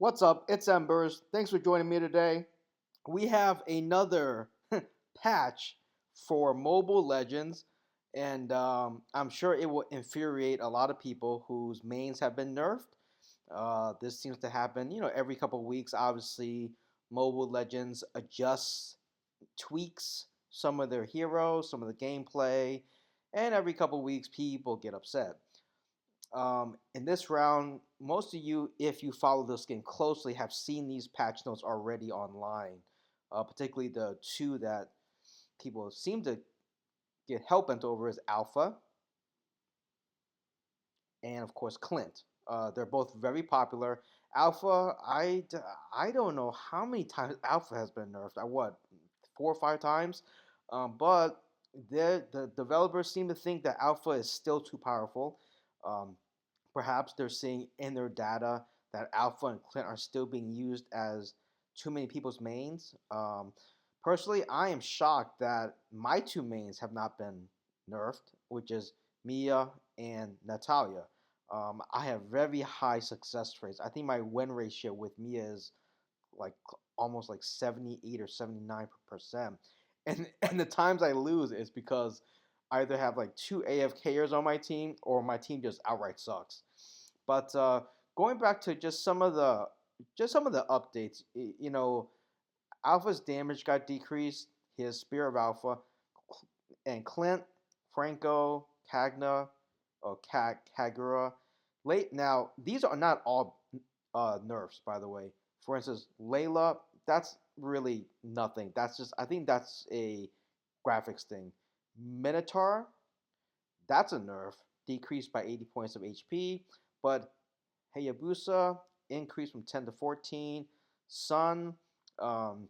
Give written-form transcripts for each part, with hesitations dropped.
What's up? It's Embers. Thanks for joining me today. We have another patch for Mobile Legends, and I'm sure it will infuriate a lot of people whose mains have been nerfed. This seems to happen, every couple of weeks. Obviously, Mobile Legends adjusts, tweaks some of their heroes, some of the gameplay, and every couple of weeks, people get upset. In this round, most of you, if you follow this game closely, have seen these patch notes already online. Particularly the two that people seem to get hell bent over is Alpha and, of course, Clint. They're both very popular. Alpha, I don't know how many times Alpha has been nerfed. What, 4 or 5 times? But the developers seem to think that Alpha is still too powerful. Um, Perhaps they're seeing in their data that Alpha and Clint are still being used as too many people's mains. Personally, I am shocked that my two mains have not been nerfed, which is Mia and Natalia. I have very high success rates. I think my win ratio with Mia is like almost like 78 or 79%. And the times I lose is because I either have like two AFKers on my team or my team just outright sucks. But going back to just some of the updates, Alpha's damage got decreased. His Spear of Alpha and Clint, Franco, Kagna, or Kagura. Late now, these are not all nerfs, by the way. For instance, Layla, that's really nothing. I think that's a graphics thing. Minotaur, that's a nerf, decreased by 80 points of HP. But Hayabusa increased from 10 to 14. Sun, um,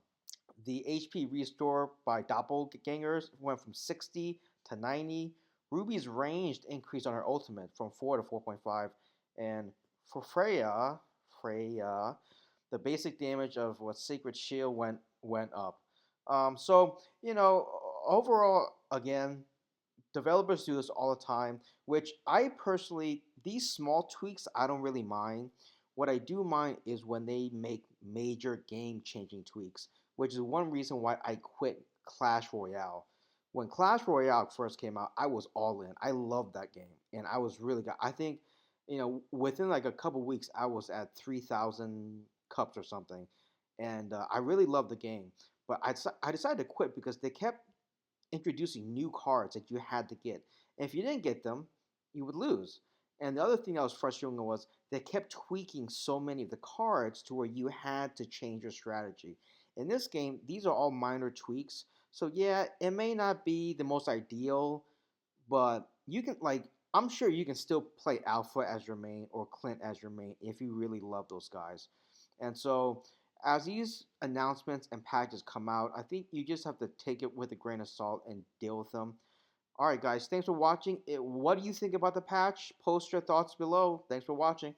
the HP restore by doppelgangers went from 60 to 90. Ruby's ranged increased on her ultimate from 4 to 4.5. And for Freya, the basic damage of what Sacred Shield went up. So overall, again, developers do this all the time, which I personally, these small tweaks, I don't really mind. What I do mind is when they make major game changing tweaks, which is one reason why I quit Clash Royale. When Clash Royale first came out, I was all in. I loved that game, and I was really good. I think, within like a couple weeks, I was at 3,000 cups or something, and I really loved the game. But I decided to quit because they kept introducing new cards that you had to get. And if you didn't get them, you would lose. And the other thing that was frustrating was they kept tweaking so many of the cards to where you had to change your strategy. In this game, these are all minor tweaks. So yeah, it may not be the most ideal, but you can I'm sure you can still play Alpha as your main or Clint as your main if you really love those guys. And so as these announcements and patches come out, I think you just have to take it with a grain of salt and deal with them. All right, guys, thanks for watching. What do you think about the patch? Post your thoughts below. Thanks for watching.